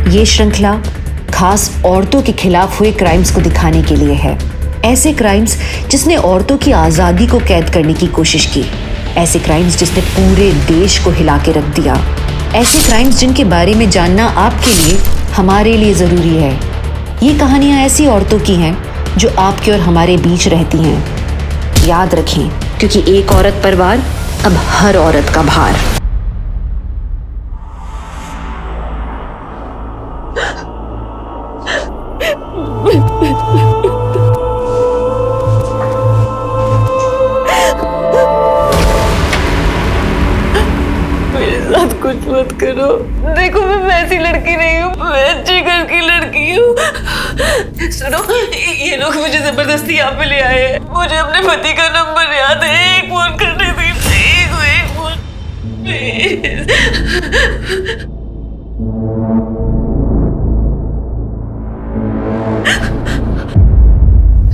ये श्रृंखला खास औरतों के खिलाफ हुए क्राइम्स को दिखाने के लिए है। ऐसे क्राइम्स जिसने औरतों की आजादी को कैद करने की कोशिश की, ऐसे क्राइम्स जिसने पूरे देश को हिला के रख दिया, ऐसे क्राइम्स जिनके बारे में जानना आपके लिए, हमारे लिए जरूरी है। ये कहानियां ऐसी औरतों की हैं जो आपके और हमारे बीच रहती हैं। याद रखें, क्योंकि एक औरत पर वार अब हर औरत का भार। कुछ मत करो। देखो मैं वैसी लड़की नहीं हूँ, मैं अच्छी घर की लड़की हूँ। सुनो, ये लोग मुझे जबरदस्ती यहाँ पे ले आए हैं। मुझे अपने पति का नंबर याद है, एक फोन करने दीजिए, एक फोन प्लीज।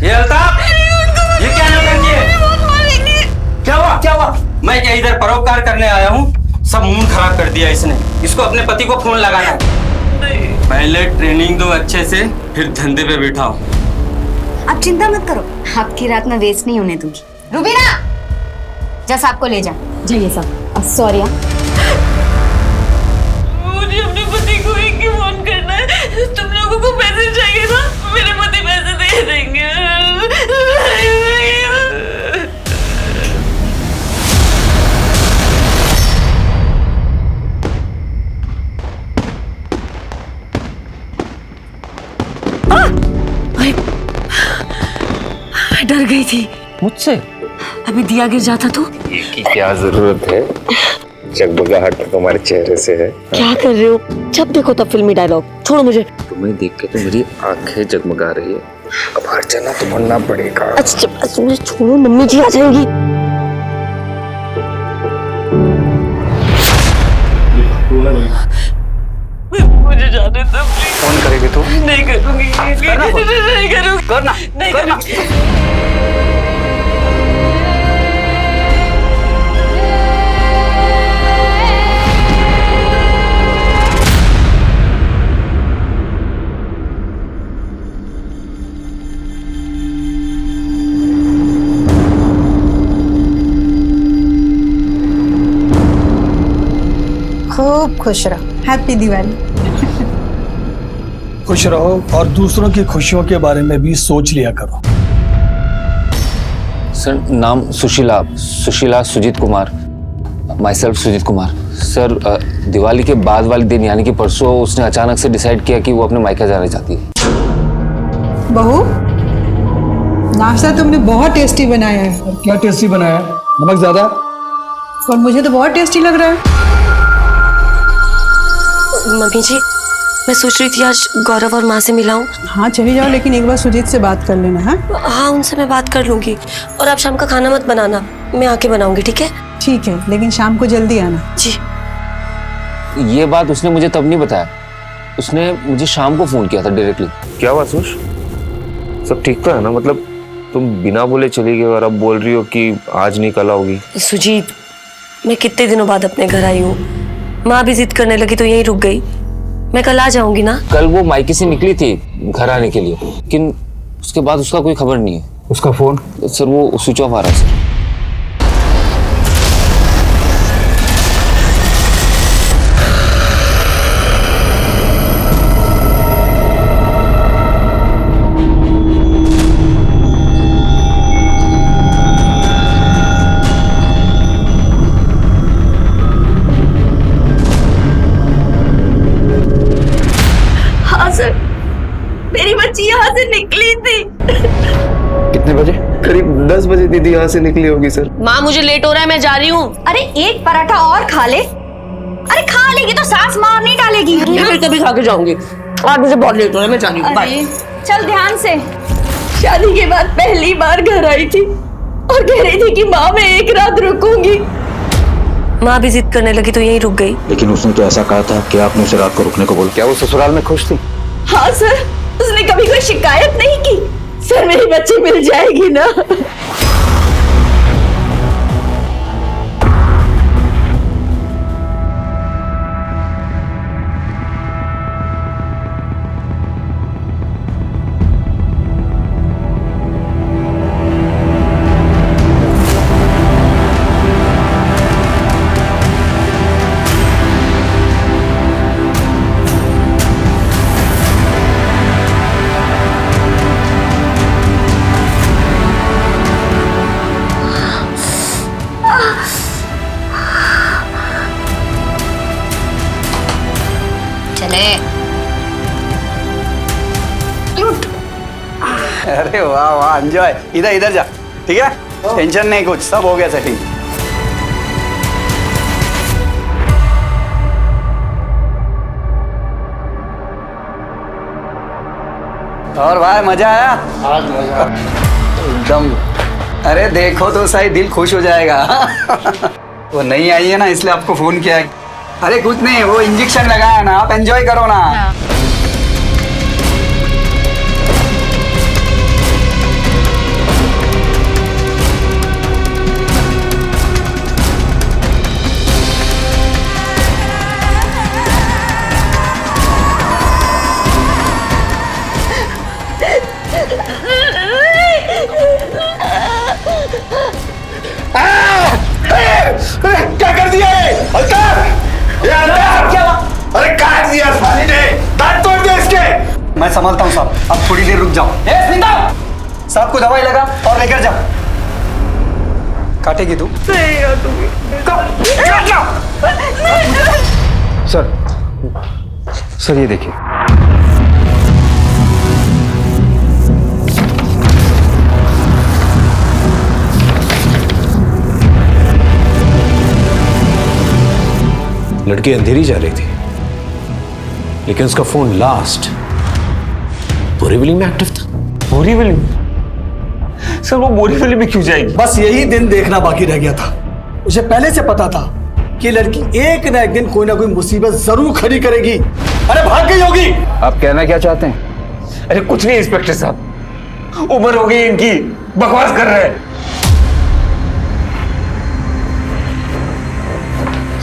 ये अल्ताफ, ये क्या नाटक है? क्या हुआ? क्या हुआ? मैं क्या इधर परोपकार करने आया हूँ? सब मूड खराब कर दिया इसने। इसको अपने पति को फोन लगाना है। पहले ट्रेनिंग दो अच्छे से, फिर धंधे पे बैठाओ। आप चिंता मत करो, आपकी रात में वेस्ट नहीं होने दूंगी। रुबीना, जा साहब को ले जा। जाइए साहब। सॉरी। मुझे अपने पति को एक ही फोन करना है। तुम लोगों को पैसे चाहिए ना, मेरे पति पैसे दे देंगे। डर गई थी मुझसे? अभी दिया गिर जाता तो? की क्या जरूरत है? जगमगाहट तो तुम्हारे चेहरे से है। क्या कर रहे हो? जब देखो तब फिल्मी डायलॉग। छोड़ो मुझे। तुम्हें देख के तो मेरी आंखें जगमगा रही है। अब हर जाना तो बनना पड़ेगा। अच्छा मुझे छोड़ो, मम्मी जी आ जाएंगी। मुझे जाने दो प्लीज। फोन करेगी तू? नहीं करूंगी। नहीं करूंगी। करना, नहीं करना। खूब खुश रहो। हैप्पी दिवाली। खुश रहो और दूसरों की खुशियों के बारे में भी सोच लिया करो। सर, नाम Sushila Sujit Kumar. Myself Sujit Kumar. Sir, Diwali के बाद वाले दिन यानी कि परसों उसने अचानक से डिसाइड किया कि वो अपने मायका जाना चाहती है। बहू, नाश्ता तुमने बहुत टेस्टी बनाया है। क्या टेस्टी बनाया? नमक ज्यादा? और मुझे तो बहुत टेस्टी लग रहा है। मम्मी जी, मैं सोच रही थी आज गौरव और माँ से मिलाऊं। हाँ चली जाओ, लेकिन एक बार सुजीत से बात कर लेना। हाँ उनसे मैं बात कर लूंगी। और आप शाम का खाना मत बनाना, मैं आके बनाऊंगी, ठीक है? ठीक है, लेकिन शाम को जल्दी आना। जी। ये बात उसने मुझे तब नहीं बताया। उसने मुझे शाम को फोन किया था डायरेक्टली। क्या हुआ सुश? सब ठीक तो है ना? मतलब तुम बिना बोले चली गई और अब बोल रही हो कि आज नहीं कल आओगी। सुजीत, मैं कितने दिनों बाद अपने घर आई हूँ। माँ भी जिद करने लगी तो यहीं रुक गई। मैं कल आ जाऊंगी ना। कल वो मायके से निकली थी घर आने के लिए, लेकिन उसके बाद उसका कोई खबर नहीं है। उसका फोन? सर वो स्विच ऑफ आ रहा है सर। मेरी बच्ची यहाँ से निकली थी। कितने बजे? करीब 10 बजे दीदी यहाँ से निकली होगी सर। माँ मुझे लेट हो रहा है, मैं जा रही हूँ। अरे एक पराठा और खा ले। अरे खा लेगी तो सास मार नहीं डालेगी। मैं फिर कभी खा के जाऊंगी। आज मुझे बहुत लेट हो रहा है, मैं जा रही हूँ। बाय। चल ध्यान से। शादी के बाद पहली बार घर आई थी और कह रही थी कि माँ मैं एक रात रुकूंगी। माँ भी जिद करने लगी तो यहीं रुक गई। लेकिन उसने तो ऐसा कहा था कि आपने उसे रात को रुकने को बोला। क्या वो ससुराल में खुश थी? हाँ सर, उसने कभी कोई शिकायत नहीं की। सर मेरी बच्ची मिल जाएगी ना? में। अरे वाह वाह एंजॉय, इधर इधर जा, ठीक है, टेंशन नहीं कुछ, सब हो गया सेटिंग। और भाई मजा आया? आज मजा एकदम। अरे देखो तो सही, दिल खुश हो जाएगा। वो नहीं आई है ना, इसलिए आपको फोन किया है। अरे कुछ नहीं, वो इंजेक्शन लगाया ना, आप एंजॉय करो ना। क्या कर दिया है? ये अंदर! क्या? अरे काट दिया साली ने, दांत तोड़ दिया इसके। मैं संभालता हूँ साहब, अब थोड़ी देर रुक जाओ। साहब को दवाई लगा और लेकर जा। काटेगी तू? सर ये देखिए, लड़की अंधेरी जा रही थी, लेकिन उसका फोन लास्ट बोरीवली में एक्टिव था। बोरीवली? सर वो बोरीवली में क्यों जाएगी? बस यही दिन देखना बाकी रह गया था। मुझे पहले से पता था कि लड़की एक न एक दिन कोई ना कोई मुसीबत जरूर खड़ी करेगी। अरे भाग गई होगी। आप कहना क्या चाहते हैं? अरे कुछ नहीं इंस्पेक्टर साहब, उम्र हो गई इनकी, बकवास कर रहे हैं।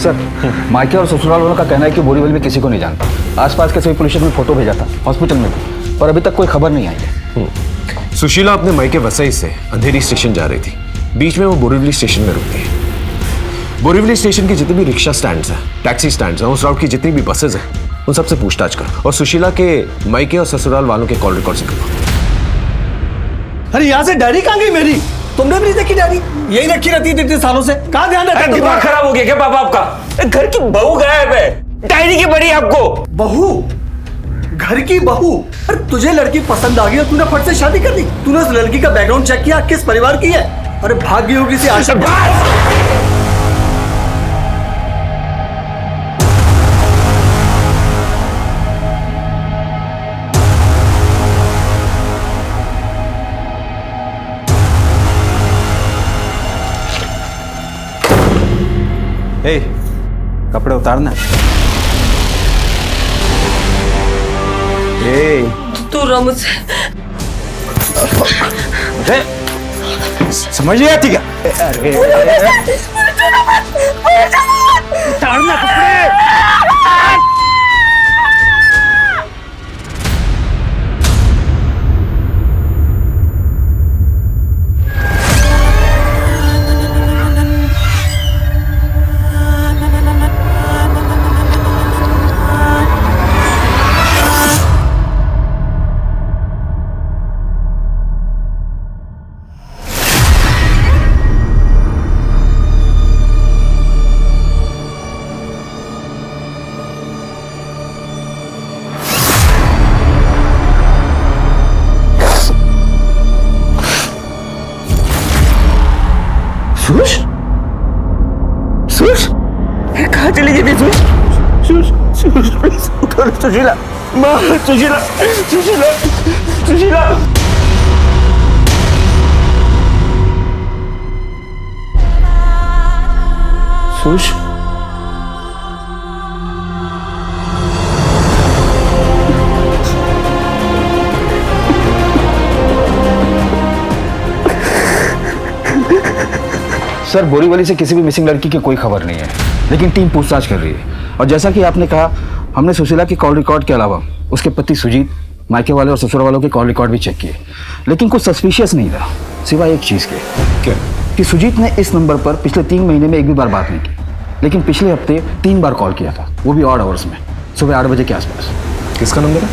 सर, मायके और ससुराल वालों का कहना है कि बोरीवली में किसी को नहीं जानता। आसपास के सभी पुलिस स्टेशन में फोटो भेजा था, हॉस्पिटल में भी, पर अभी तक कोई खबर नहीं आई है। सुशीला अपने मायके वसई से अंधेरी स्टेशन जा रही थी, बीच में वो बोरीवली स्टेशन में रुकती है। बोरीवली स्टेशन की जितनी भी रिक्शा स्टैंड्स हैं, टैक्सी स्टैंड्स हैं, उस राउट की जितनी भी बसेज हैं, उन सबसे पूछताछ करो और सुशीला के मायके और ससुराल वालों के कॉल रिकॉर्ड से करो। अरे यहाँ से डायरी कहाँ गई मेरी? तुमने भी नहीं देखी डायरी? यही रखी रहती है इतने सालों से, कहाँ ध्यान रहता है? दिमाग खराब हो गया क्या पापा आपका? घर की बहू गायब है, डायरी की बड़ी आपको। बहू? घर की बहू? अरे तुझे लड़की पसंद आ गई और तूने फट से शादी कर दी? तूने उस लड़की का बैकग्राउंड चेक किया, किस परिवार की है? अरे भाग गई होगी से आशा। ए, कपड़े उतारना। तू रो मुझसे। समझ नहीं आती क्या? अरे उतारना कपड़े। सुश? सुश? कहाँ चली गई थी सुश? सुश, सुश, प्लीज उठो सुशीला, माँ, सुशीला, सुशीला, सुशीला। सुश? सर, बोरीवली से किसी भी मिसिंग लड़की की कोई खबर नहीं है, लेकिन टीम पूछताछ कर रही है। और जैसा कि आपने कहा, हमने सुशीला के कॉल रिकॉर्ड के अलावा उसके पति सुजीत, मायके वाले और ससुर वालों के कॉल रिकॉर्ड भी चेक किए, लेकिन कुछ सस्पिशियस नहीं था, सिवाय एक चीज़ के। क्या? कि सुजीत ने इस नंबर पर पिछले 3 महीने में एक भी बार बात नहीं की, लेकिन पिछले हफ्ते 3 बार कॉल किया था, वो भी ऑड आवर्स में, सुबह 8 बजे के आसपास। किसका नंबर है?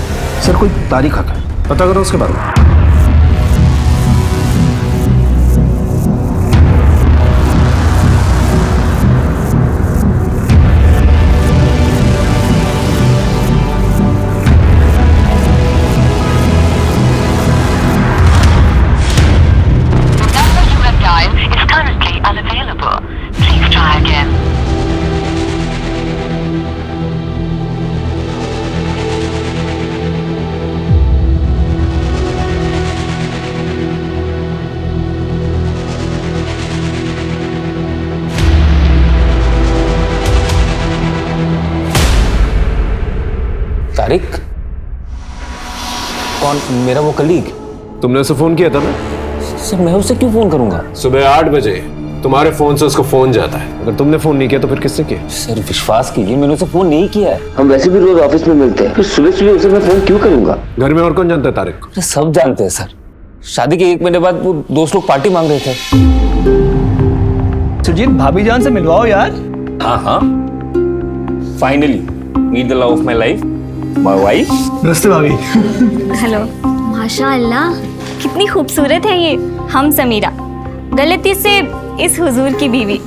सर, कोई तारीख है, पता करो उसके बारे में। तारिक? कौन? मेरा वो कलीग? तुमने उसे फोन किया था ना? सर मैं उसे क्यों फोन करूंगा? सुबह 8 बजे तुम्हारे फोन से उसको फोन जाता है। अगर तुमने फोन नहीं किया तो फिर किसने किया? सर विश्वास कीजिए, मैंने उसे फोन नहीं किया है। हम वैसे भी रोज ऑफिस में मिलते हैं, फिर सुबह सुबह उसे मैं फोन क्यों करूंगा? घर में और कौन जानता है तारिक को? सब जानते हैं सर। शादी के 1 महीने बाद वो दोस्त लोग पार्टी मांग रहे थे। सुजीत, भाभी जान से मिलवाओ यार। हाँ हाँ, finally meet the love of my life, my wife. नमस्ते भाभी। हेलो। माशाअल्लाह, कितनी खूबसूरत है ये। हम समीरा, गलती से इस हुजूर की बीवी।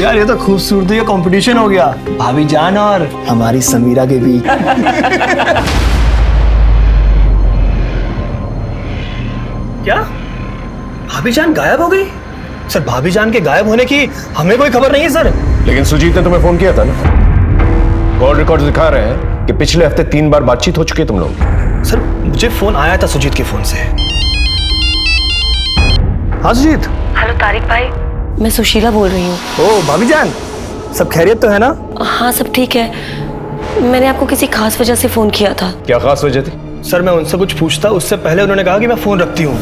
यार ये तो खूबसूरती का कंपटीशन हो गया, भाभी जान और हमारी समीरा के बीच। क्या भाभी जान गायब हो गई? सर भाभी जान के गायब होने की हमें कोई खबर नहीं है सर। लेकिन सुजीत ने तुम्हें फोन किया था ना? कॉल रिकॉर्ड दिखा रहे हैं कि पिछले हफ्ते 3 बार बातचीत हो चुकी है तुम लोग। सर मुझे फोन आया था सुजीत के फोन से। हाँ सुजीत। हेलो तारिक भाई, मैं सुशीला बोल रही हूँ। ओ भाभी जान, सब खैरियत तो है ना? हाँ सब ठीक है। मैंने आपको किसी खास वजह से फोन किया था। क्या खास वजह थी? सर मैं उनसे कुछ पूछता उससे पहले उन्होंने कहा कि मैं फोन रखती हूँ।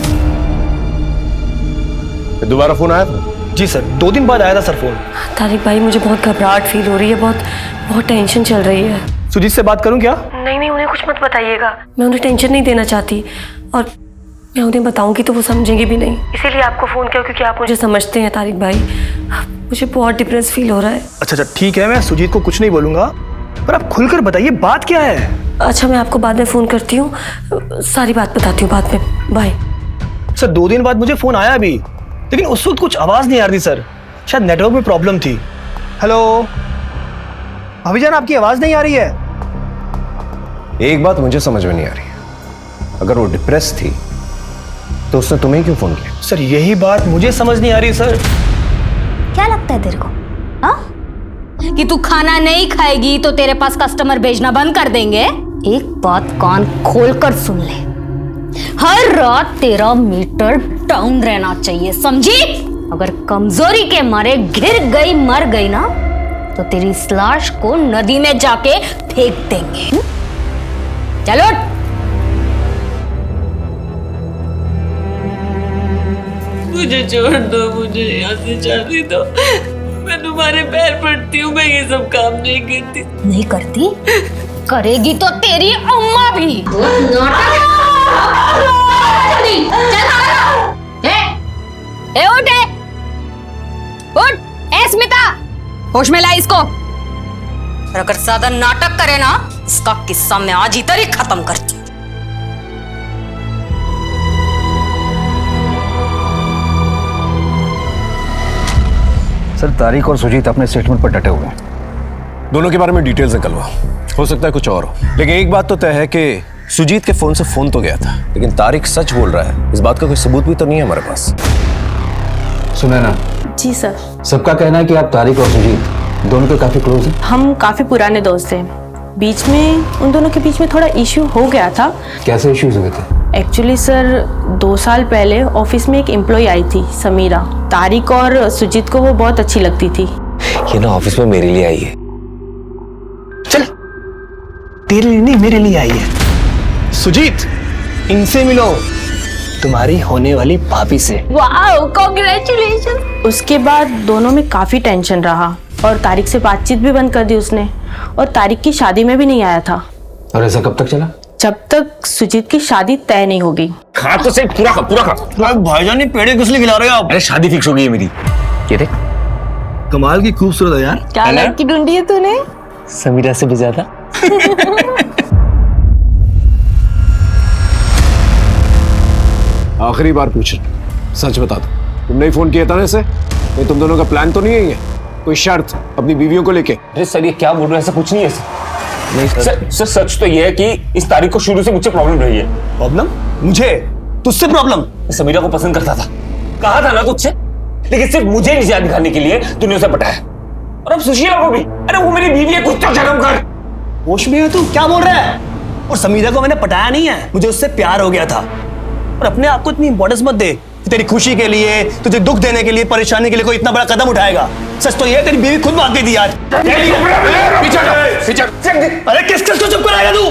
दोबारा फोन आया था? जी सर, 2 दिन बाद आया था सर फोन। तारिक भाई मुझे बहुत घबराहट फील हो रही है, बहुत टेंशन चल रही है। सुजीत से बात करूं क्या? नहीं उन्हें कुछ मत बताइएगा, मैं उन्हें टेंशन नहीं देना चाहती, और मैं उन्हें बताऊंगी तो वो समझेंगे भी नहीं, इसीलिए आपको फोन किया क्योंकि आप मुझे समझते हैं तारिक भाई। मुझे बहुत डिप्रेस फील हो रहा है। अच्छा ठीक है, मैं सुजीत को कुछ नहीं बोलूंगा, पर आप खुलकर बताइए बात क्या है? अच्छा मैं आपको बाद में फोन करती हूँ, सारी बात बताती हूँ बाद में। बाय। सर 2 दिन बाद मुझे फोन आया अभी, लेकिन उस वक्त कुछ आवाज नहीं आ रही सर, शायद नेटवर्क में प्रॉब्लम थी। हेलो भाभी जान, आपकी आवाज नहीं आ रही है। एक बात मुझे समझ में नहीं आ रही, अगर वो डिप्रेस थी तो उसने तुम्हें क्यों फोन किया? सर यही बात मुझे समझ नहीं आ रही सर। क्या लगता है तेरे को, हाँ? कि तू खाना नहीं खाएगी तो तेरे पास कस्टमर भेजना बंद कर देंगे? एक बात कान खोलकर सुन ले, हर रात तेरा मीटर डाउन रहना चाहिए, समझी? अगर कमजोरी के मारे गिर गई मर गई ना तो तेरी इस लाश को नदी में जाके फेंक देंगे। चलो मुझे छोड़ दो, मुझे यहाँ से जाने दो, मैं तुम्हारे पैर पड़ती हूँ, मैं ये सब काम नहीं करती। नहीं करती? करेगी तो तेरी अम्मा भी। उठ, ए स्मिता, होश में ला इसको। और अगर ज्यादा नाटक करे ना, इसका किस्सा मैं आज इधर ही खत्म करती हूँ। सर तारिक और सुजीत अपने स्टेटमेंट पर डटे हुए हैं। दोनों के बारे में डिटेल्स निकलवा, हो सकता है कुछ और हो, लेकिन एक बात तो तय है कि सुजीत के फोन से फोन तो गया था, लेकिन तारिक सच बोल रहा है, इस बात का कोई सबूत भी तो नहीं है हमारे पास। सुने ना। जी सर। सबका कहना है कि आप तारिक और सुजीत दोनों के काफी क्लोज हैं। हम काफी पुराने दोस्त हैं, बीच में उन दोनों के बीच में थोड़ा इश्यू हो गया था। कैसे इश्यूज हुए थे? एक्चुअली सर 2 साल पहले ऑफिस में एक एम्प्लॉय आई थी, समीरा। तारिक और सुजीत को वो बहुत अच्छी लगती थी। ये ना ऑफिस में मेरे लिए आई है। चल, तेरे लिए नहीं मेरे लिए आई है। सुजीत, इनसे मिलो, तुम्हारी होने वाली भाभी से। Wow, congratulation. उसके बाद दोनों में काफी टेंशन रहा और तारिक से बातचीत भी बंद कर दी उसने, और तारिक की शादी में भी नहीं आया था। और ऐसा कब तक चला? जब तक सुजीत की शादी तय नहीं होगी। खा तो सही, पूरा खा। भाईजान, ये पेड़े किस लिए खिला रहे हो आप? अरे शादी फिक्स हो गई है मेरी। ये देख, कमाल की खूबसूरत है यार। क्या लड़की ढूंढी है तूने? समीरा से भी ज्यादा। आखिरी बार पूछ रहा, सच बता दो, तुमने ही फोन किया था ना इसे? नहीं तुम दोनों का प्लान तो नहीं है ये? कोई शर्त अपनी बीवियों को लेके? अरे सर ये क्या बोल रहे हैं, ऐसा कुछ नहीं है सर। नहीं सर, सच तो ये है कि इस तारीख को शुरू से मुझसे प्रॉब्लम रही है। प्रॉब्लम? मुझे? तुझसे प्रॉब्लम? समीरा को पसंद करता था, कहा था ना तुझसे, लेकिन सिर्फ मुझे निजात दिखाने के लिए तूने उसे पटाया, और अब सुशीला को भी। अरे वो मेरी बीवी है, कुछ तो शर्म कर। होश में है तू? क्या बोल रहा है? और समीरा को मैंने पटाया नहीं है, मुझे उससे प्यार हो गया था। और अपने आप को इतनी इंपॉर्टेंस मत दे कि तेरी खुशी के लिए, तुझे दुख देने के लिए, परेशानी के लिए कोई इतना बड़ा कदम उठाएगा। सच तो ये तेरी बीवी खुद भाग गई थी आज। अरे किस किस को चुप कराएगा तू?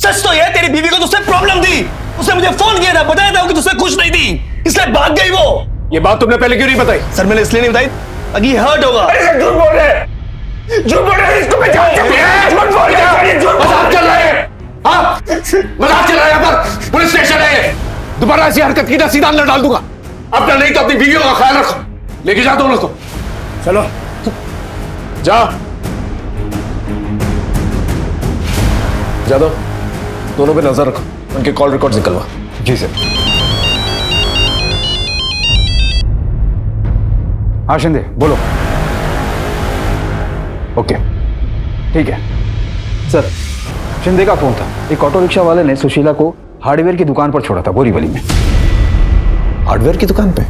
सच तो ये तेरी बीवी को तुझसे प्रॉब्लम थी, उसने मुझे फोन किया था, बताया था कि तुझसे खुश नहीं थी, इसलिए भाग गई वो। ये बात तुमने पहले क्यों नहीं बताई? सर मैंने इसलिए नहीं बताई ताकि हर्ट होगा। अरे झूठ बोल रहे हैं, झूठ बोल रहे हैं, इसको मैं जानता हूं, झूठ बोल रहे हैं, झूठ मजाक चल रहा है, हाँ मजाक चल रहा है। यहाँ पर पुलिस स्टेशन है, दोबारा ऐसी हरकत की ना सीधा अंदर डाल दूंगा। अपना नहीं तो अपनी बीवियों का ख्याल रखो, लेके जा दोनों को। चलो जा जादव, दोनों पे नजर रखो, उनके कॉल रिकॉर्ड निकलवा। जी सर। हाँ शिंदे बोलो। ओके ठीक है सर। शिंदे का फोन था, एक ऑटो रिक्शा वाले ने सुशीला को हार्डवेयर की दुकान पर छोड़ा था बोरीवली में। हार्डवेयर की दुकान पे?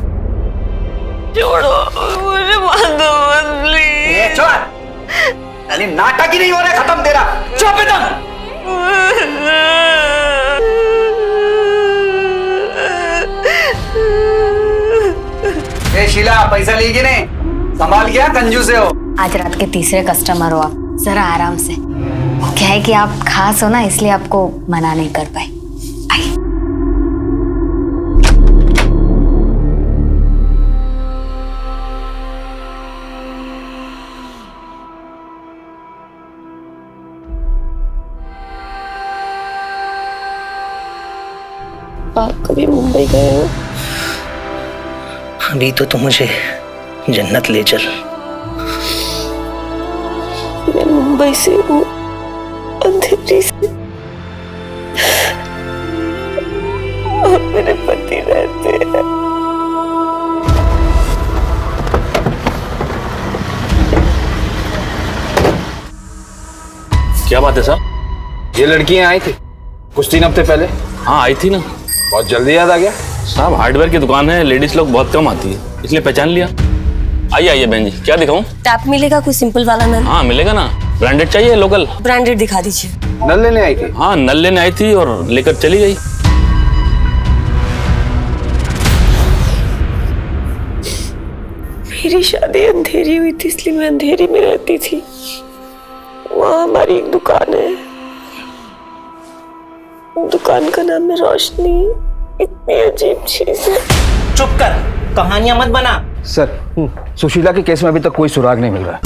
छोड़ो मुझे बांध दो बस प्लीज। अरे नाटक ही नहीं हो रहा, खत्म तेरा, चुप एकदम। ए शीला, पैसा ली कि नहीं? संभाल गया, कंजूस हो। आज रात के तीसरे कस्टमर हो आप, जरा आराम से। क्या है कि आप खास हो ना, इसलिए आपको मना नहीं कर पाए। आइए। आप कभी मुंबई गए हो? अभी तो तू मुझे जन्नत ले चल। मैं मुंबई से हूँ, अंधेरी से, और मेरे पति रहते हैं। क्या बात है साहब? ये लड़कियां आई थी कुछ 3 हफ्ते पहले। हाँ आई थी ना। बहुत जल्दी याद आ गया। साहब हार्डवेयर की दुकान है, लेडीज लोग बहुत कम आती है, इसलिए पहचान लिया। आइए आइए बहन जी, क्या दिखाऊं? टैप मिलेगा कोई सिंपल वाला नल? हाँ मिलेगा ना। ब्रांडेड चाहिए लोकल? ब्रांडेड दिखा दीजिए। नल लेने आई थी? हाँ नल लेने आई थी और लेकर चली गई। मेरी शादी अंधेरी हुई थी, इसलिए मैं अंधेरी में रहती थी। वहाँ हमारी एक दुकान है, दुकान का नाम है रोशनी। इतनी अजीब चीज है। चुप कर, कहानियां मत बना। सर सुशीला के केस में अभी तक कोई सुराग नहीं मिल रहा।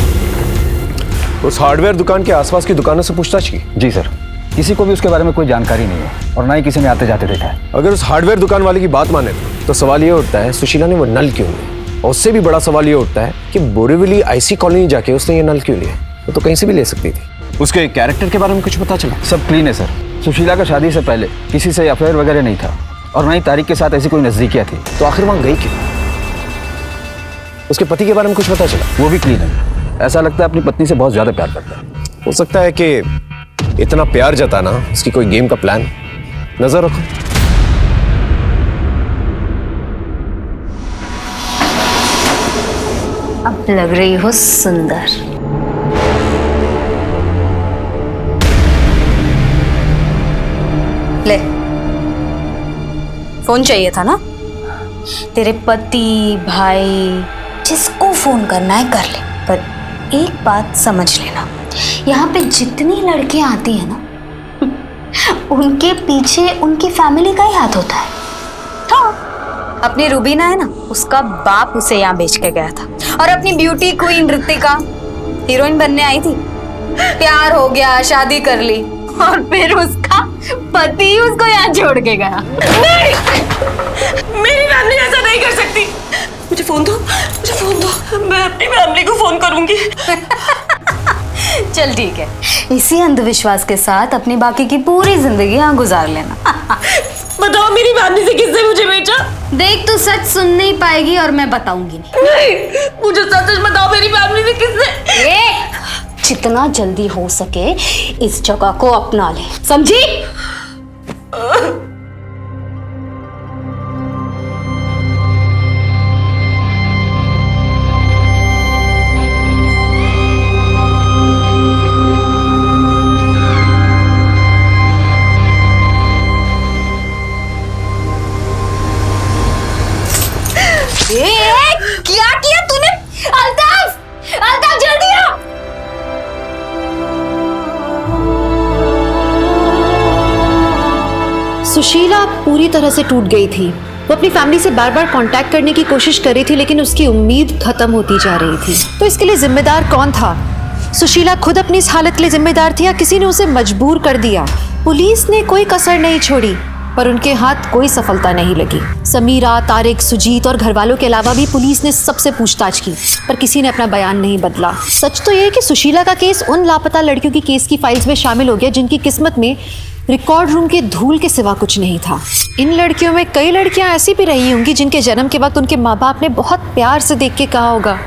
उस हार्डवेयर दुकान के आसपास की दुकानों से पूछताछ की? जी सर, किसी को भी उसके बारे में कोई जानकारी नहीं है और ना ही किसी ने आते जाते देखा है। अगर उस हार्डवेयर दुकान वाले की बात माने तो सवाल ये उठता है सुशीला ने वो नल क्यों लिया, और उससे भी बड़ा सवाल ये उठता है कि बोरीवली आईसी कॉलोनी जाके उसने ये नल क्यों लिया। वो तो कहीं से भी ले सकती थी। उसके कैरेक्टर के बारे में कुछ पता चला? सब क्लीन है सर। सुशीला का शादी से पहले किसी से अफेयर वगैरह नहीं था और ना ही तारिक के साथ ऐसी कोई नजदीकियां थी। तो आखिर वहां गई क्यों? उसके पति के बारे में कुछ पता चला? वो भी क्लीन है। ऐसा लगता है अपनी पत्नी से बहुत ज्यादा प्यार करता है। हो सकता है कि इतना प्यार जताना इसकी कोई गेम का प्लान। नजर रखो। अब लग रही हो सुंदर। ले, फोन चाहिए था ना? तेरे पति, भाई, जिसको फोन करना है कर ले। पर एक बात समझ लेना, यहाँ पे जितनी लड़कियां आती है ना, उनके पीछे उनकी फैमिली का ही हाथ होता है। हाँ, अपनी रूबीना है ना, उसका बाप उसे यहाँ बेच के गया था। और अपनी ब्यूटी क्वीन ऋतिका हीरोइन बनने आई थी, प्यार हो गया, शादी कर ली, और फिर उसका पति उसको यहाँ छोड़ के गया। नहीं, मेरी फैमिली ऐसा नहीं कर सकती। मुझे फोन दो, मुझे फोन दो, मैं अपनी फैमिली को फोन करूंगी। चल ठीक है, इसी अंधविश्वास के साथ अपनी बाकी की पूरी जिंदगी यहाँ गुजार लेना। बताओ मेरी फैमिली से किसने मुझे बेचा? देख तू सच सुन नहीं पाएगी और मैं बताऊंगी नहीं। नहीं, मुझे सच सच बताओ मेरी फैमिली से किसने? जितना जल्दी हो सके इस जगह को अपना ले, समझी? क्या किया तूने? अल्ताफ, अल्ताफ जल्दी आ। सुशीला पूरी तरह से टूट गई थी। वो अपनी फैमिली से बार बार कांटेक्ट करने की कोशिश कर रही थी, लेकिन उसकी उम्मीद खत्म होती जा रही थी। तो इसके लिए जिम्मेदार कौन था? सुशीला खुद अपनी इस हालत के लिए जिम्मेदार थी या किसी ने उसे मजबूर कर दिया? पुलिस ने कोई कसर नहीं छोड़ी, पर उनके हाथ कोई सफलता नहीं लगी। समीरा, तारिक, सुजीत और घर वालों के अलावा भी पुलिस ने सबसे पूछताछ की, पर किसी ने अपना बयान नहीं बदला। सच तो यह है कि सुशीला का केस उन लापता लड़कियों की केस की फाइल्स में शामिल हो गया जिनकी किस्मत में रिकॉर्ड रूम के धूल के सिवा कुछ नहीं था। इन लड़कियों में कई लड़कियां ऐसी भी रही होंगी जिनके जन्म के वक्त उनके माँ बाप ने बहुत प्यार से देख के कहा होगा,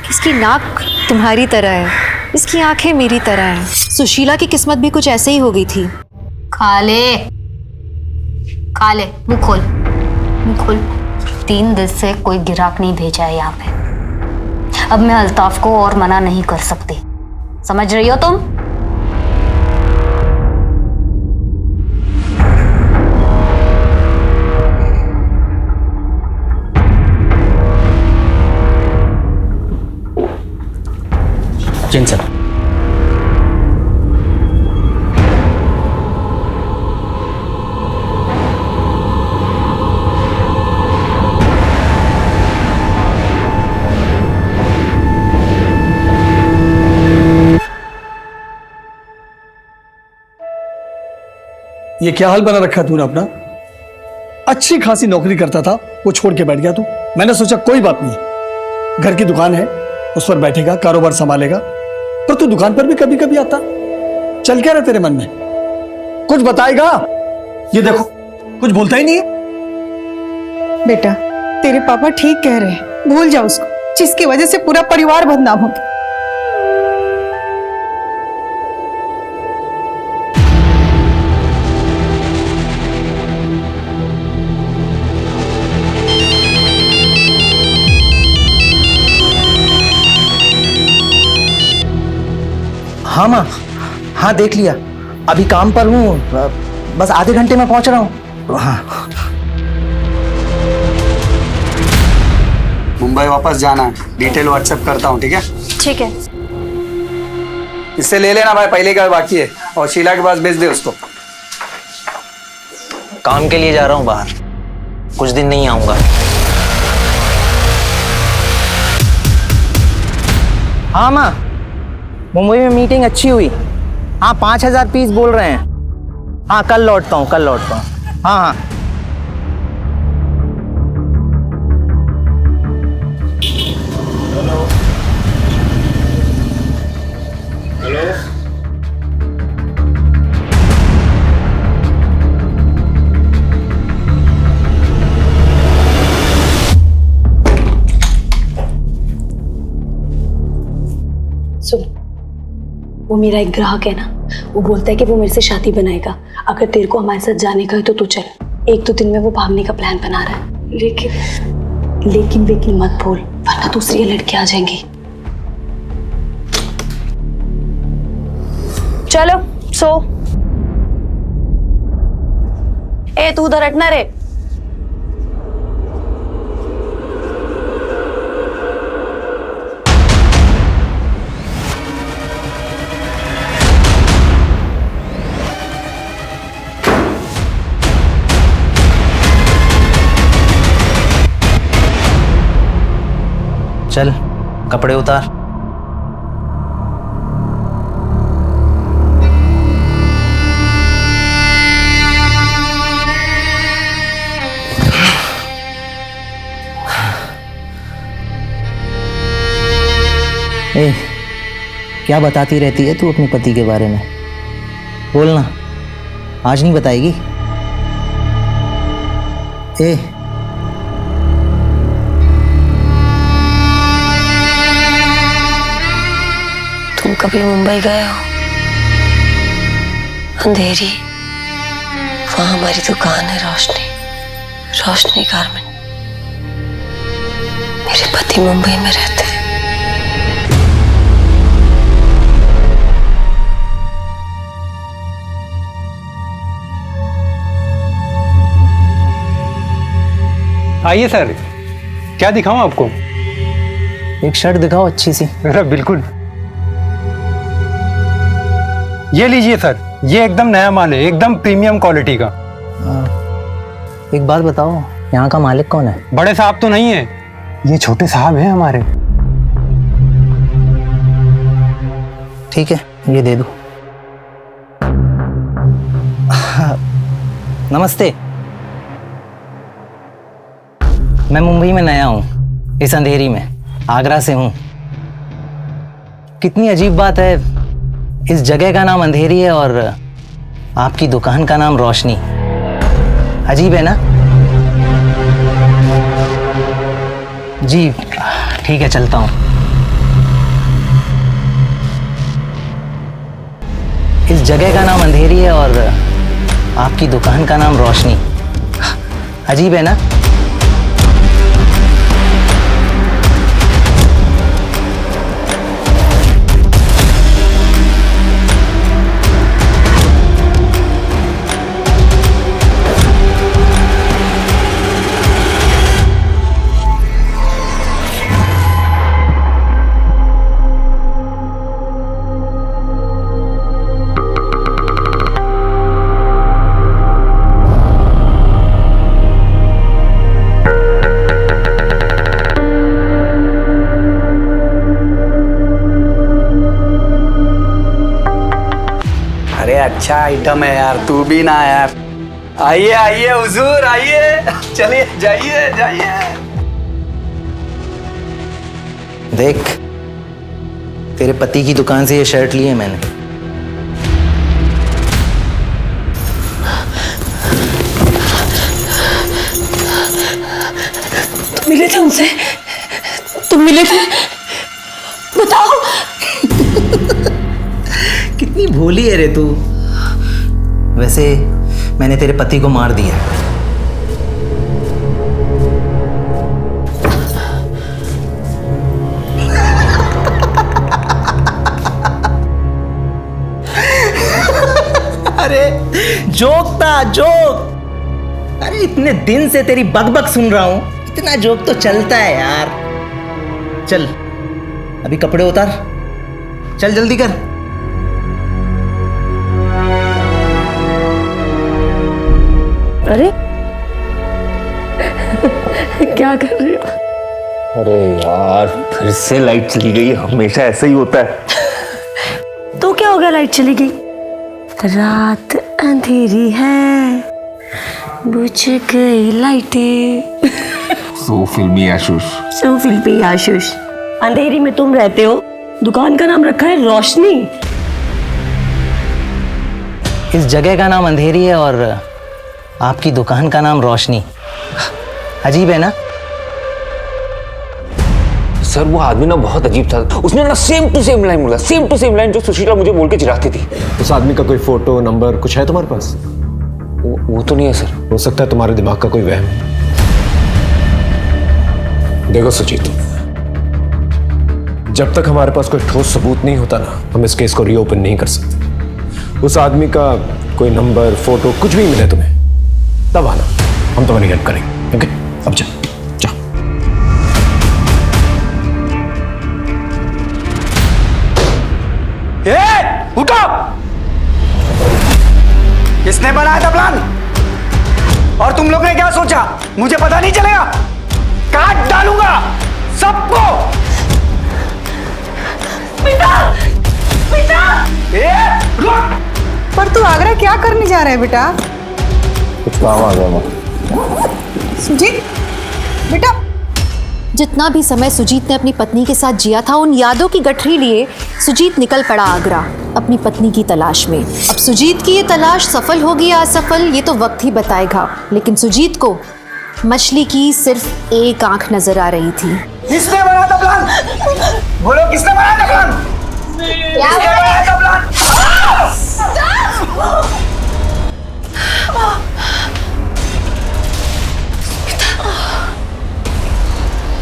इसकी नाक तुम्हारी तरह है, इसकी आंखें मेरी तरह हैं। सुशीला की किस्मत भी कुछ ऐसे ही हो गई थी। काले मुंह खोल, मुंह खोल। 3 दिन से कोई गिराक नहीं भेजा है यहाँ पे। अब मैं अल्ताफ को और मना नहीं कर सकती, समझ रही हो तुम? जैन सर, ये क्या हाल बना रखा तूने अपना? अच्छी खासी नौकरी करता था, वो छोड़ के बैठ गया तू। मैंने सोचा कोई बात नहीं, घर की दुकान है, उस पर बैठेगा, कारोबार संभालेगा। पर तू दुकान पर भी कभी कभी आता, चल क्या रहा तेरे मन में? कुछ बताएगा? ये देखो कुछ बोलता ही नहीं है। बेटा, तेरे पापा ठीक कह रहे हैं, भूल जा उसको, जिसकी वजह से पूरा परिवार बदनाम हो गया। हाँ माँ, हाँ देख लिया, अभी काम पर हूँ, बस आधे घंटे में पहुंच रहा हूँ। हाँ। मुंबई वापस जाना है, डिटेल व्हाट्सएप करता हूँ, ठीक है? ठीक है। इससे ले लेना भाई, पहले का बाकी है, और शीला के पास भेज दे उसको। काम के लिए जा रहा हूँ बाहर, कुछ दिन नहीं आऊंगा। हाँ माँ, मुंबई में मीटिंग अच्छी हुई। हाँ 5000 पीस बोल रहे हैं। हाँ कल लौटता हूँ, कल लौटता हूँ। हाँ हाँ। सुन, वो मेरा एक ग्राहक है ना, वो बोलता है कि वो मेरे से शादी बनाएगा। अगर तेरे को हमारे साथ जाने का है तो तू चल। 1-2 दिन में वो भागने का प्लान बना रहा है। लेकिन मत बोल, वरना दूसरी लड़की आ जाएंगी। चलो सो। ए तू उधर हटना रे। चल कपड़े उतार। ए, क्या बताती रहती है तू अपने पति के बारे में? बोलना, आज नहीं बताएगी? ए तुम कभी मुंबई गए हो? अंधेरी, वहां हमारी दुकान है, रोशनी गारमेंट। मेरे पति मुंबई में रहते हैं। आइए सर, क्या दिखाऊं आपको? एक शर्ट दिखाओ अच्छी सी। बिल्कुल, ये लीजिए सर, ये एकदम नया माल है, एकदम प्रीमियम क्वालिटी का। एक बात बताओ, यहाँ का मालिक कौन है? बड़े साहब तो नहीं है, ये छोटे साहब हैं हमारे। ठीक है, ये दे दो। नमस्ते, मैं मुंबई में नया हूँ, इस अंधेरी में, आगरा से हूँ। कितनी अजीब बात है, इस जगह का नाम अंधेरी है और आपकी दुकान का नाम रोशनी। अजीब है ना? जी ठीक है, चलता हूँ। इस जगह का नाम अंधेरी है और आपकी दुकान का नाम रोशनी। अजीब है ना? अच्छा आइटम है यार, तू भी ना यार। आइए आइए हुजूर, आइए, चलिए, जाइए जाइए। देख, तेरे पति की दुकान से ये शर्ट ली है मैंने। तुम मिले थे उनसे? तुम मिले थे? बताओ। कितनी भोली है रे तू। वैसे मैंने तेरे पति को मार दिया। अरे जोक था, जोक। अरे इतने दिन से तेरी बकबक सुन रहा हूं, इतना जोक तो चलता है यार। चल अभी कपड़े उतार, चल जल्दी कर। अरे क्या कर रहे हो? अरे यार, फिर से लाइट चली गई। हमेशा ऐसा ही होता है। तो क्या हो गया, लाइट चली गई? रात अंधेरी है, बुझ गई लाइटें। सो फिल्मी आशुष। सो फिल्मी आशुष। अंधेरी में तुम रहते हो, दुकान का नाम रखा है रोशनी। इस जगह का नाम अंधेरी है और आपकी दुकान का नाम रोशनी। अजीब है ना? सर वो आदमी ना बहुत अजीब था। उसने ना सेम टू सेम लाइन बोला, सेम टू सेम लाइन जो सुशीला मुझे बोल के चिढ़ाती थी। उस आदमी का कोई फोटो नंबर कुछ है तुम्हारे पास? वो तो नहीं है सर। हो सकता है तुम्हारे दिमाग का कोई वहम। देखो सुजीत, जब तक हमारे पास कोई ठोस सबूत नहीं होता ना, हम इस केस को रीओपन नहीं कर सकते। उस आदमी का कोई नंबर, फोटो कुछ भी मिले तुम्हें, तब आना, हम तुम्हारी हेल्प करेंगे। ओके, अब जा। उठो! किसने बनाया था प्लान? और तुम लोग ने क्या सोचा? मुझे पता नहीं चलेगा? काट डालूंगा सबको। बेटा, बेटा! रुक! पर तू आगरा क्या करने जा रहा है बेटा? कुछ काम आ गया मां। सुजीत, बेटा। जितना भी समय सुजीत ने अपनी पत्नी के साथ जिया था, उन यादों की गठरी लिए सुजीत निकल पड़ा आगरा अपनी पत्नी की तलाश में। अब सुजीत की ये तलाश सफल होगी या असफल, ये तो वक्त ही बताएगा। लेकिन सुजीत को मछली की सिर्फ एक आंख नजर आ रही थी। किसने बनाया था प्लान? बोलो, किसने बनाया था प्लान? किसने बनाया था प्लान?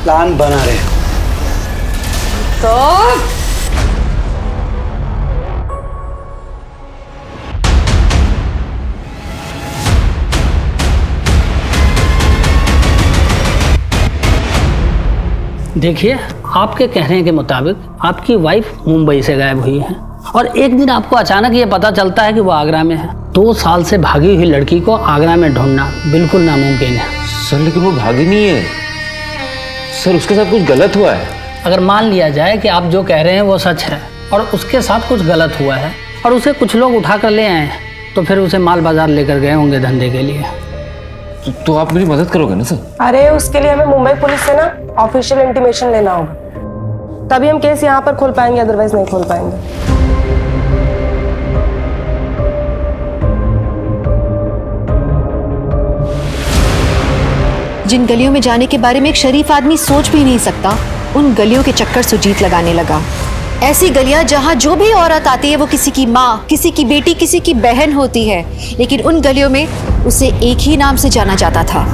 प्लान बना रहे तो देखिए, आपके कहने के मुताबिक आपकी वाइफ मुंबई से गायब हुई है और एक दिन आपको अचानक ये पता चलता है कि वो आगरा में है, 2 साल से भागी हुई लड़की को आगरा में ढूंढना बिल्कुल नामुमकिन है। सर लेकिन वो भागी नहीं है सर, उसके साथ कुछ गलत हुआ है। अगर मान लिया जाए कि आप जो कह रहे हैं वो सच है और उसके साथ कुछ गलत हुआ है और उसे कुछ लोग उठा कर ले आए हैं, तो फिर उसे माल बाजार लेकर गए होंगे धंधे के लिए। तो आप मेरी मदद करोगे ना सर? अरे उसके लिए हमें मुंबई पुलिस से ना ऑफिशियल इंटीमेशन लेना होगा, तभी हम केस यहाँ पर खोल पाएंगे, अदरवाइज नहीं खोल पाएंगे। जिन गलियों में जाने के बारे में एक शरीफ आदमी सोच भी नहीं सकता, उन गलियों के चक्कर सुजीत लगाने लगा। ऐसी गलियां जहां जो भी औरत आती है वो किसी की माँ, किसी की बेटी, किसी की बहन होती है, लेकिन उन गलियों में उसे एक ही नाम से जाना जाता था।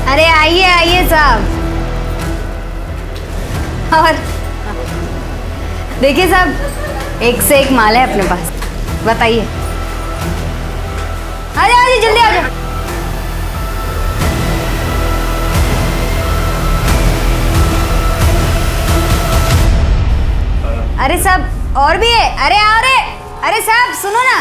अरे आइए आइए साहब। और देखिए साहब, एक से एक माल है अपने पास, बताइए। आ जाओ जल्दी आ जाओ। अरे साहब और भी है, अरे आओ रे। अरे साहब सुनो ना।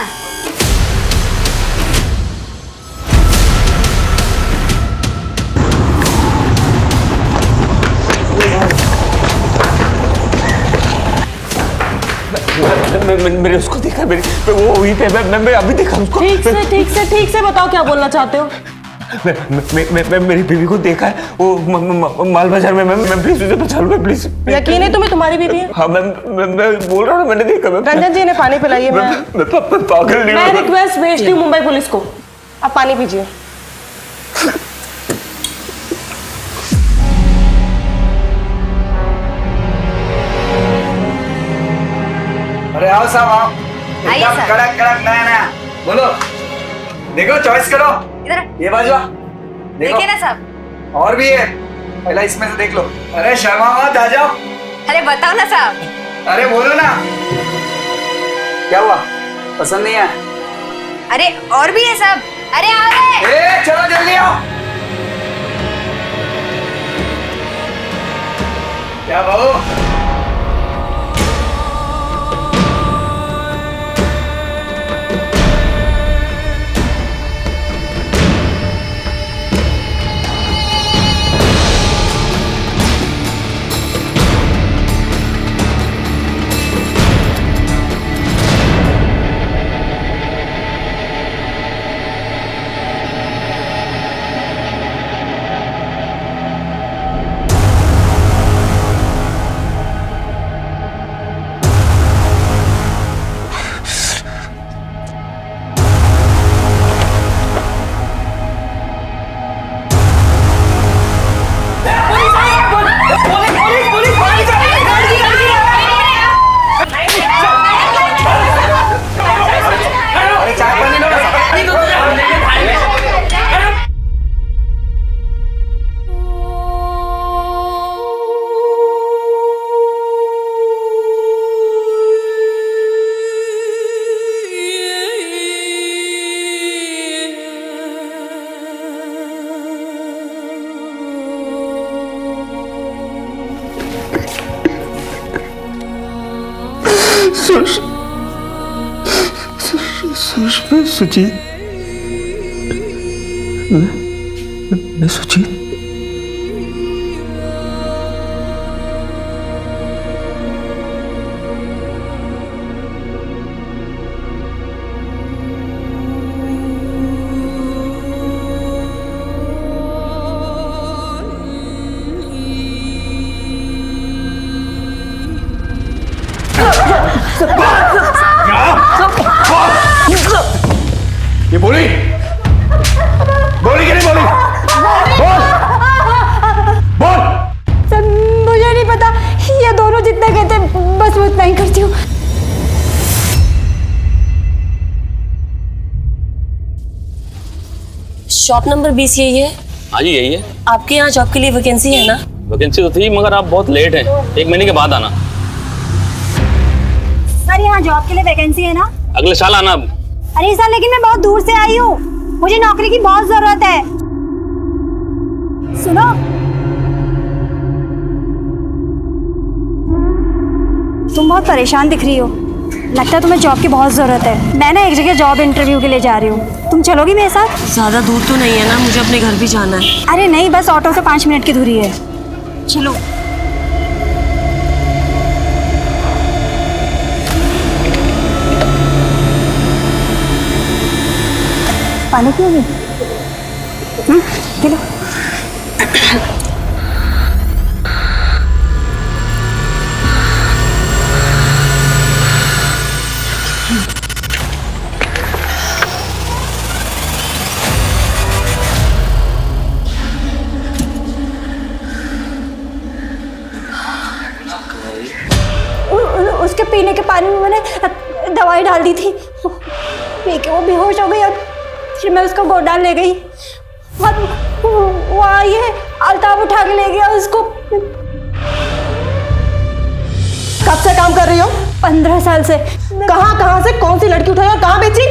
मैंने उसको देखा, वो वहीं पे, मैं अभी देखा उसको। ठीक से बताओ क्या बोलना चाहते हो। मैं मेरी बीवी को देखा है, वो माल बाजार में। मैं प्लीज उसे बचा लूं, प्लीज। यकीन है तुम्हें तुम्हारी बीवी है? हाँ मैं बोल रहा हूँ, मैंने देखा। रंजन जी ने पानी पिलाइए। मैं पागल नहीं। मैं रिक्वेस्ट भेजती हूँ मुंबई पुलिस को, आप पानी पीजिए। अरे आओ साहब आओ, एकदम कड़क कड़क नया नया। बोलो, देखो चॉइस करो। इधर ये बाजू देखिए ना साहब। और भी है, पहला इसमें से देख लो। अरे शर्मा मत, आ जाओ। अरे बताओ ना साहब। अरे बोलो ना, क्या हुआ, पसंद नहीं है? अरे और भी है साहब। अरे आओ रे। चलो जल्दी आओ। क्या बहू? सुजीत, मैं सुजीत। ये बोली कि नहीं बोली? बोल। सर मुझे नहीं पता, ये दोनों जितना कहते बस वो उतना ही करती हूँ। शॉप नंबर 20 यही है? हाँ जी यही है। आपके यहाँ जॉब के लिए वैकेंसी है ना? वैकेंसी तो थी मगर आप बहुत लेट हैं, 1 महीने के बाद आना। सर यहाँ जॉब के लिए वैकेंसी है ना? अगले साल आना। अरे सर लेकिन मैं बहुत दूर से आई हूँ, मुझे नौकरी की बहुत जरूरत है। सुनो, तुम बहुत परेशान दिख रही हो, लगता है तुम्हें जॉब की बहुत जरूरत है। मैं ना एक जगह जॉब इंटरव्यू के लिए जा रही हूँ, तुम चलोगी मेरे साथ? ज्यादा दूर तो नहीं है ना, मुझे अपने घर भी जाना है। अरे नहीं, बस ऑटो से 5 मिनट की दूरी है, चलो। पानी पियोगी? P low. उसके पीने के पानी में मैंने दवाई डाल दी थी, पी के वो बेहोश हो गई और फिर मैं उसको गोदान ले गई और वहाँ ये अल्ताफ उठा के ले गया उसको। कब से काम कर रही हो? 15 साल से। कहाँ से कौन सी लड़की उठाई और कहाँ बेची?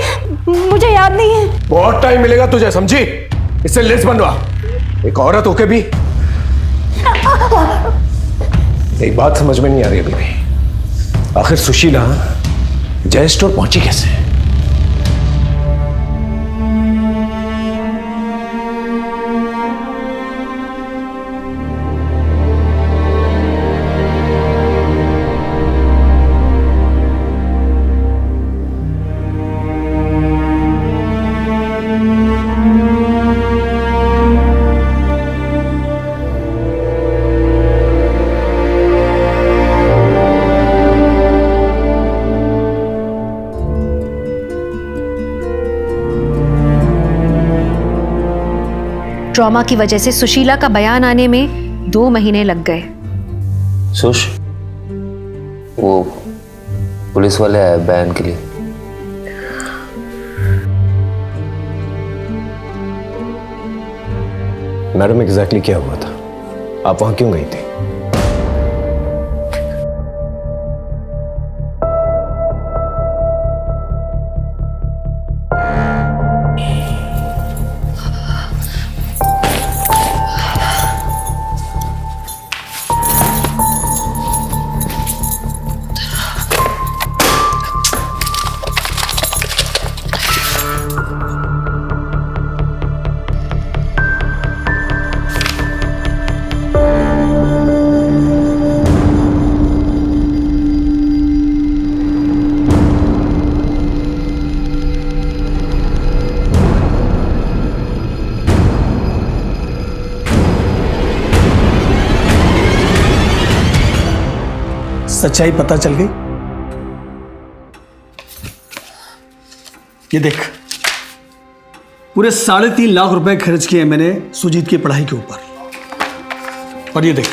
मुझे याद नहीं है। बहुत टाइम मिलेगा तुझे, समझी? इससे लिस्ट बनवा। एक औरत होके भी एक बात समझ में नहीं आ रही अभी भी, आखिर सुशीला जय स्टोर पहुंची कैसे? ट्रॉमा की वजह से सुशीला का बयान आने में 2 महीने लग गए। सुश, वो पुलिस वाले आए बयान के लिए। मैडम एग्जैक्टली क्या हुआ था? आप वहां क्यों गई थी? सच्चाई पता चल गई? ये देख, पूरे 3.5 लाख रुपए खर्च किए मैंने सुजीत की पढ़ाई के ऊपर। और ये देख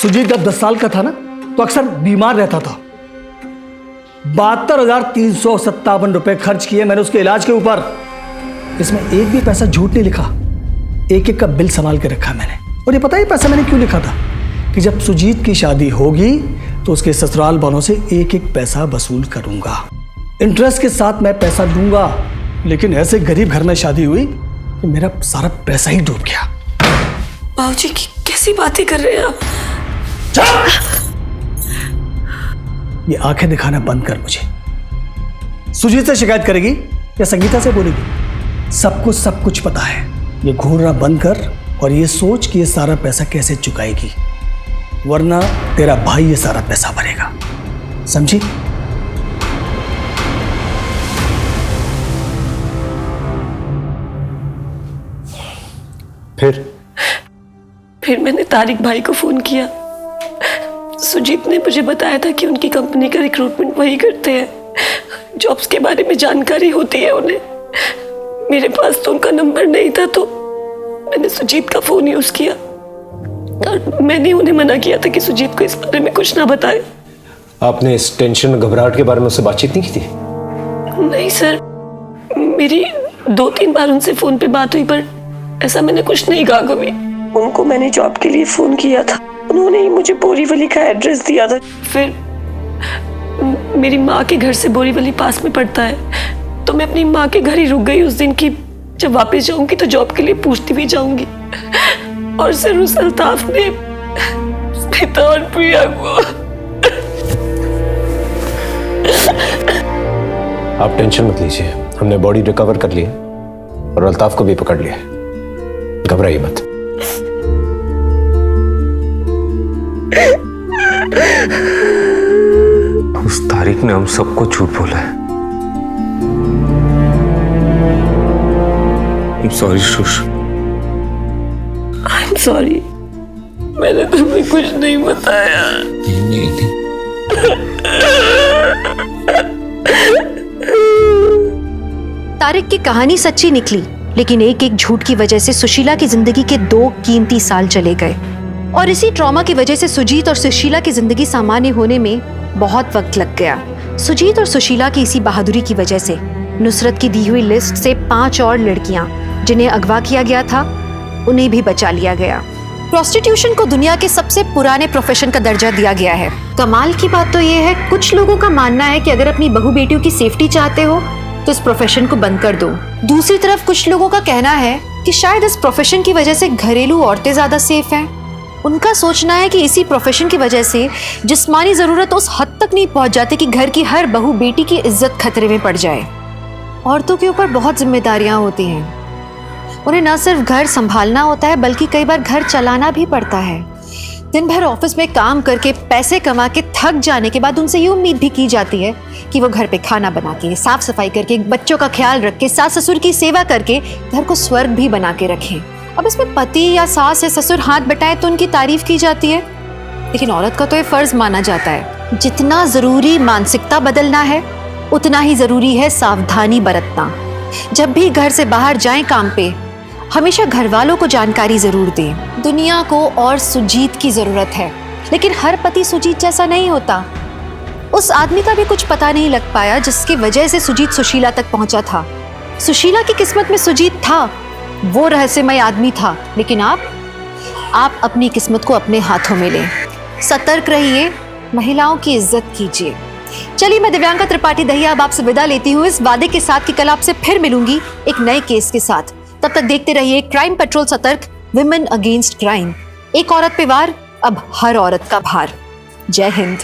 सुजीत जब 10 साल का था ना तो अक्सर बीमार रहता था। 72,357 रुपए खर्च किए मैंने उसके इलाज के ऊपर। इसमें एक भी पैसा झूठ नहीं लिखा, एक का बिल संभाल के रखा मैंने। और ये पता है पैसा मैंने क्यों लिखा था? कि जब सुजीत की शादी होगी तो उसके ससुराल वालों से एक पैसा वसूल करूंगा, इंटरेस्ट के साथ मैं पैसा दूंगा। लेकिन ऐसे गरीब घर में शादी हुई कि मेरा सारा पैसा ही डूब गया। बाबूजी कैसी बातें कर रहे हैं आप? ये आंखें दिखाना बंद कर मुझे। सुजीत से शिकायत करेगी या संगीता से बोलेगी? सबको सब कुछ पता है। ये घूरना बंद कर और ये सोच कि ये सारा पैसा कैसे चुकाएगी, वरना तेरा भाई ये सारा पैसा भरेगा, समझी? फिर मैंने तारिक भाई को फोन किया। सुजीत ने मुझे बताया था कि उनकी कंपनी का रिक्रूटमेंट वही करते हैं, जॉब्स के बारे में जानकारी होती है उन्हें। मेरे पास तो उनका नंबर नहीं था, तो मैंने सुजीत का फोन यूज किया और मैंने उन्हें मना किया था कि सुजीत को इस बारे में कुछ ना बताए। आपने इस टेंशन घबराहट के बारे में उससे बातचीत नहीं की थी? नहीं सर, मेरी 2-3 बार उनसे फोन पे बात हुई, पर ऐसा मैंने कुछ नहीं कहा कभी। उनको मैंने जॉब के लिए फोन किया था, उन्होंने ही मुझे बोरीवली का एड्रेस दिया था। फिर मेरी माँ के घर से बोरीवली पास में पड़ता है, तो मैं अपनी माँ के घर ही रुक गई उस दिन की जब वापस जाऊंगी तो जॉब के लिए पूछती भी जाऊंगी। और सर उस अल्ताफ ने स्मिता और प्रिया को। आप टेंशन मत लीजिए, हमने बॉडी रिकवर कर ली है और अल्ताफ को भी पकड़ लिया है, घबराइए मत। उस तारीख ने हम सबको झूठ बोला है। I'm sorry Sush. I'm sorry, मैंने तुम्हें कुछ नहीं बताया। नहीं। तारिक की कहानी सच्ची निकली, लेकिन एक एक झूठ की वजह से सुशीला की जिंदगी के 2 कीमती साल चले गए। और इसी ट्रॉमा की वजह से सुजीत और सुशीला की जिंदगी सामान्य होने में बहुत वक्त लग गया। सुजीत और सुशीला की इसी बहादुरी की वजह से नुसरत की दी हुई लिस्ट से 5 और लड़कियां जिन्हें अगवा किया गया था, उन्हें भी बचा लिया गया। प्रोस्टिट्यूशन को दुनिया के सबसे पुराने प्रोफेशन का दर्जा दिया गया है। कमाल की बात तो ये है, कुछ लोगों का मानना है कि अगर अपनी बहू बेटियों की सेफ्टी चाहते हो तो इस प्रोफेशन को बंद कर दो। दूसरी तरफ कुछ लोगों का कहना है कि शायद इस प्रोफेशन की वजह से घरेलू औरतें ज्यादा सेफ हैं। उनका सोचना है कि इसी प्रोफेशन की वजह से जिस्मानी जरूरत उस हद तक नहीं पहुंच जाती कि घर की हर बहू बेटी की इज्जत खतरे में पड़ जाए। औरतों के ऊपर बहुत जिम्मेदारियां होती हैं, उन्हें न सिर्फ घर संभालना होता है बल्कि कई बार घर चलाना भी पड़ता है। दिन भर ऑफिस में काम करके पैसे कमा के थक जाने के बाद उनसे ये उम्मीद भी की जाती है कि वो घर पे खाना बना के, साफ सफाई करके, बच्चों का ख्याल रख के, सास ससुर की सेवा करके घर को स्वर्ग भी बना के रखें। अब इसमें पति या सास या ससुर हाथ बटाए तो उनकी तारीफ की जाती है, लेकिन औरत का तो ये फर्ज माना जाता है। जितना जरूरी मानसिकता बदलना है उतना ही जरूरी है सावधानी बरतना। जब भी घर से बाहर जाएं काम पे, हमेशा घर वालों को जानकारी जरूर दें। दुनिया को और सुजीत की जरूरत है, लेकिन हर पति सुजीत जैसा नहीं होता। उस आदमी का भी कुछ पता नहीं लग पाया जिसकी वजह से सुजीत सुशीला तक पहुंचा था। सुशीला की किस्मत में सुजीत था, वो रहस्यमय आदमी था, लेकिन आप अपनी किस्मत को अपने हाथों में लें। सतर्क रहिए, महिलाओं की इज्जत कीजिए। चलिए, मैं दिव्यांका त्रिपाठी दहिया अब आपसे विदा लेती हूँ इस वादे के साथ कि कल आपसे फिर मिलूंगी एक नए केस के साथ। तब तक देखते रहिए क्राइम पेट्रोल सतर्क, विमेन अगेंस्ट क्राइम। एक औरत पे वार, अब हर औरत का भार। जय हिंद।